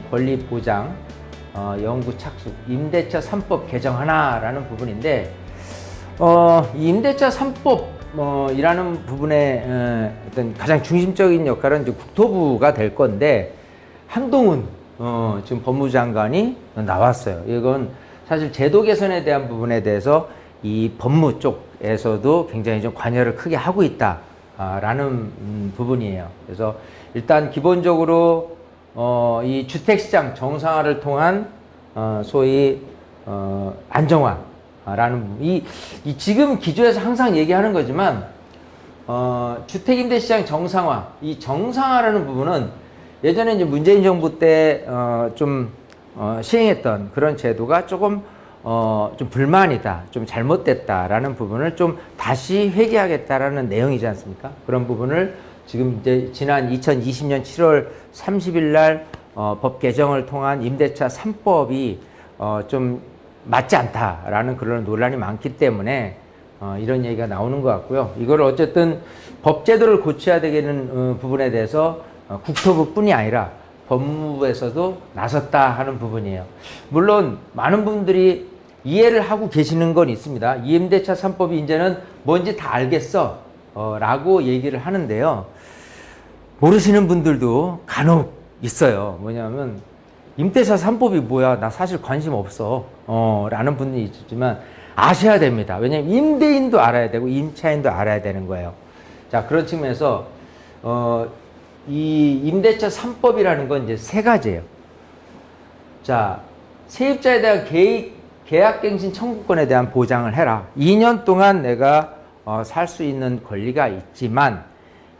권리 보장, 영구 착수, 임대차 3법 개정하나라는 부분인데, 이 임대차 3법 이라는 부분의 어떤 가장 중심적인 역할은 이제 국토부가 될 건데, 한동훈 지금 법무부 장관이 나왔어요. 이건 사실 제도 개선에 대한 부분에 대해서 이 법무 쪽에서도 굉장히 좀 관여를 크게 하고 있다라는 부분이에요. 그래서 일단 기본적으로 이 주택시장 정상화를 통한 소위 안정화라는 이 지금 기조에서 항상 얘기하는 거지만 주택임대시장 정상화, 이 정상화라는 부분은 예전에 이제 문재인 정부 때 좀 시행했던 그런 제도가 조금 좀 불만이다, 좀 잘못됐다라는 부분을 좀 다시 회귀하겠다라는 내용이지 않습니까? 그런 부분을 지금 이제 지난 2020년 7월 30일 날 법 개정을 통한 임대차 3법이 좀 맞지 않다라는 그런 논란이 많기 때문에 이런 얘기가 나오는 것 같고요. 이걸 어쨌든 법제도를 고쳐야 되는 부분에 대해서 국토부뿐이 아니라 법무부에서도 나섰다 하는 부분이에요. 물론 많은 분들이 이해를 하고 계시는 건 있습니다. 이 임대차 3법이 이제는 뭔지 다 알겠어 라고 얘기를 하는데요. 모르시는 분들도 간혹 있어요. 뭐냐면 임대차 3법이 뭐야, 나 사실 관심 없어 라는 분들이 있지만 아셔야 됩니다. 왜냐하면 임대인도 알아야 되고 임차인도 알아야 되는 거예요. 자, 그런 측면에서 이 임대차 3법이라는 건 이제 세 가지예요. 자, 세입자에 대한 계약갱신 청구권에 대한 보장을 해라. 2년 동안 내가 살 수 있는 권리가 있지만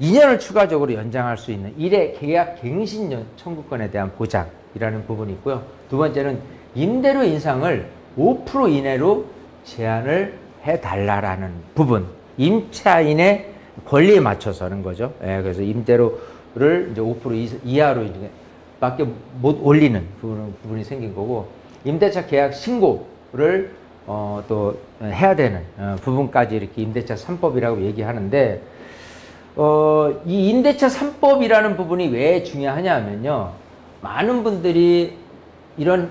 2년을 추가적으로 연장할 수 있는 1회 계약갱신 청구권에 대한 보장이라는 부분이 있고요. 두 번째는 임대료 인상을 5% 이내로 제한을 해달라라는 부분. 임차인의 권리에 맞춰서 하는 거죠. 예, 그래서 임대료를 이제 5% 이하로 이제 밖에 못 올리는 부분이 생긴 거고, 임대차 계약 신고를 또 해야 되는 부분까지 이렇게 임대차 3법이라고 얘기하는데, 이 임대차 3법이라는 부분이 왜 중요하냐면요. 많은 분들이 이런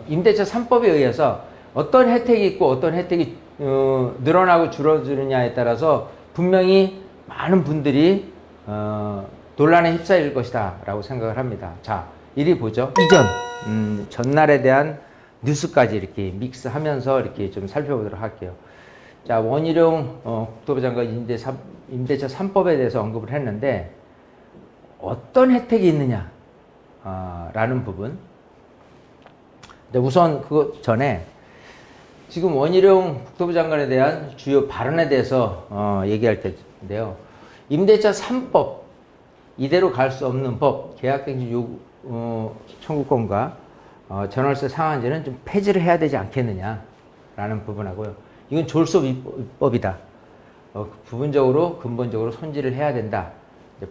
임대차 3법에 의해서 어떤 혜택이 있고 어떤 혜택이 늘어나고 줄어드느냐에 따라서 분명히 많은 분들이 논란에 휩싸일 것이다 라고 생각을 합니다. 자, 이리 보죠. 이전 전날에 대한 뉴스까지 이렇게 믹스하면서 이렇게 좀 살펴보도록 할게요. 자, 원희룡 국토부 장관 임대차 3법에 대해서 언급을 했는데 어떤 혜택이 있느냐 라는 부분. 근데 우선 그 전에 지금 원희룡 국토부 장관에 대한 주요 발언에 대해서 얘기할 텐데요. 임대차 3법, 이대로 갈 수 없는 법, 계약갱신 요구 청구권과 전월세 상한제는 좀 폐지를 해야 되지 않겠느냐라는 부분하고요. 이건 졸속 입법이다. 부분적으로 근본적으로 손질을 해야 된다.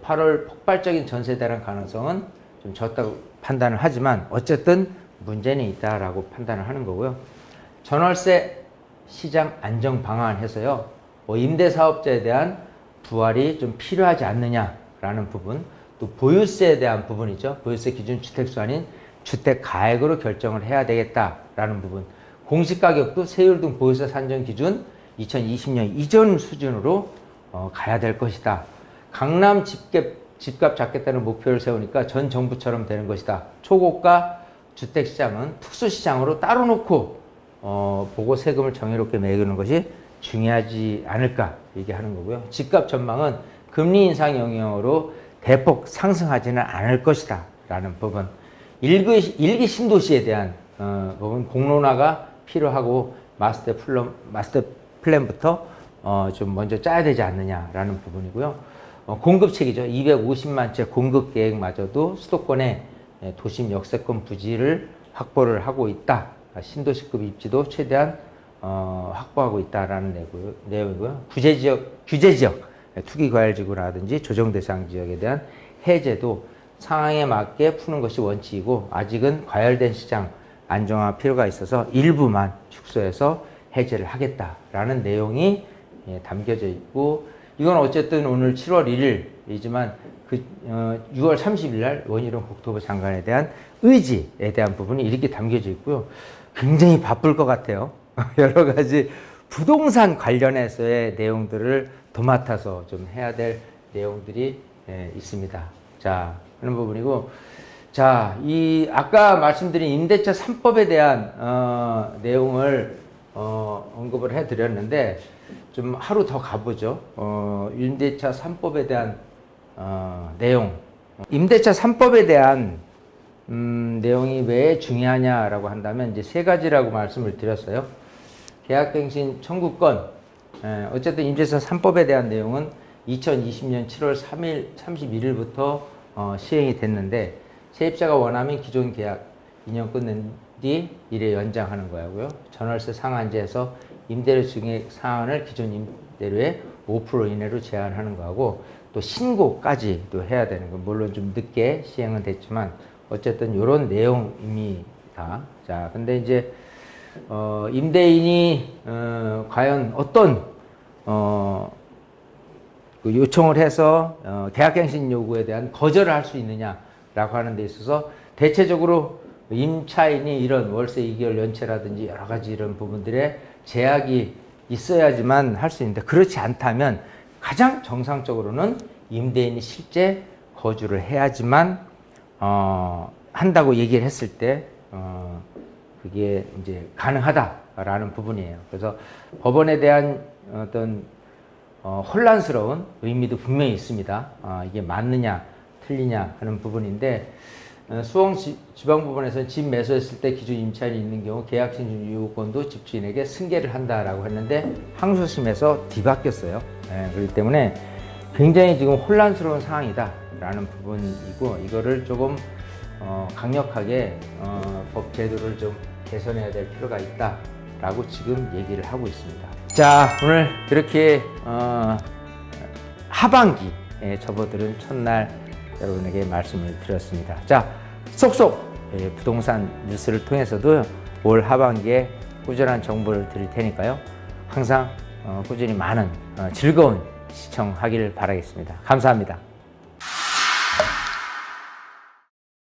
8월 폭발적인 전세 대란 가능성은 좀 적다고 판단을 하지만 어쨌든 문제는 있다라고 판단을 하는 거고요. 전월세 시장 안정 방안 해서요. 임대사업자에 대한 부활이 좀 필요하지 않느냐라는 부분, 또 보유세에 대한 부분이죠. 보유세 기준 주택수 아닌 주택 가액으로 결정을 해야 되겠다라는 부분. 공시가격도 세율 등 보유세 산정 기준 2020년 이전 수준으로 가야 될 것이다. 강남 집값 잡겠다는 목표를 세우니까 전 정부처럼 되는 것이다. 초고가 주택시장은 특수시장으로 따로 놓고 보고 세금을 정의롭게 매기는 것이 중요하지 않을까 얘기하는 거고요. 집값 전망은 금리 인상 영향으로 대폭 상승하지는 않을 것이다 라는 부분. 일기 신도시에 대한 부분 공론화가 필요하고 마스터 플랜부터 좀 먼저 짜야 되지 않느냐라는 부분이고요. 공급책이죠. 250만 채 공급 계획마저도 수도권의 도심 역세권 부지를 확보를 하고 있다. 신도시급 입지도 최대한 확보하고 있다라는 내용이고요. 규제지역, 투기과열지구라든지 조정대상 지역에 대한 해제도 상황에 맞게 푸는 것이 원칙이고 아직은 과열된 시장 안정화 필요가 있어서 일부만 축소해서 해제를 하겠다라는 내용이 담겨져 있고, 이건 어쨌든 오늘 7월 1일이지만 6월 30일 날 원희룡 국토부 장관에 대한 의지에 대한 부분이 이렇게 담겨져 있고요. 굉장히 바쁠 것 같아요. 여러 가지 부동산 관련해서의 내용들을 도맡아서 좀 해야 될 내용들이 있습니다. 자, 그런 부분이고, 자, 이 아까 말씀드린 임대차 3법에 대한 내용을 언급을 해드렸는데 좀 하루 더 가보죠. 임대차 3법에 대한 내용. 임대차 3법에 대한 내용이 왜 중요하냐라고 한다면 이제 세 가지라고 말씀을 드렸어요. 계약갱신 청구권. 어쨌든 임대차 3법에 대한 내용은 2020년 7월 31일부터 시행이 됐는데 세입자가 원하면 기존 계약 2년 끝낸 뒤 1회 연장하는 거고요. 전월세 상한제에서 임대료 증액 상한을 기존 임대료의 5% 이내로 제한하는 거하고 또 신고까지도 해야 되는 거. 물론 좀 늦게 시행은 됐지만 어쨌든 이런 내용입니다. 자, 근데 이제 임대인이 과연 어떤 그 요청을 해서 계약갱신 요구에 대한 거절을 할 수 있느냐라고 하는 데 있어서 대체적으로 임차인이 이런 월세 2개월 연체라든지 여러 가지 이런 부분들에 제약이 있어야지만 할 수 있는데 그렇지 않다면 가장 정상적으로는 임대인이 실제 거주를 해야지만 한다고 얘기를 했을 때 그게 이제 가능하다라는 부분이에요. 그래서 법원에 대한 어떤 혼란스러운 의미도 분명히 있습니다. 이게 맞느냐 틀리냐 하는 부분인데 수원지방법원에서는 집 매수했을 때 기존 임차인이 있는 경우 계약갱신 요구권도 집주인에게 승계를 한다라고 했는데 항소심에서 뒤바뀌었어요. 그렇기 때문에 굉장히 지금 혼란스러운 상황이다라는 부분이고 이거를 조금 강력하게 법 제도를 좀 개선해야 될 필요가 있다라고 지금 얘기를 하고 있습니다. 자, 오늘 이렇게 하반기에 접어드는 첫날 여러분에게 말씀을 드렸습니다. 자, 쏙쏙 부동산 뉴스를 통해서도 올 하반기에 꾸준한 정보를 드릴 테니까요. 항상 꾸준히 많은 즐거운 시청하기를 바라겠습니다. 감사합니다.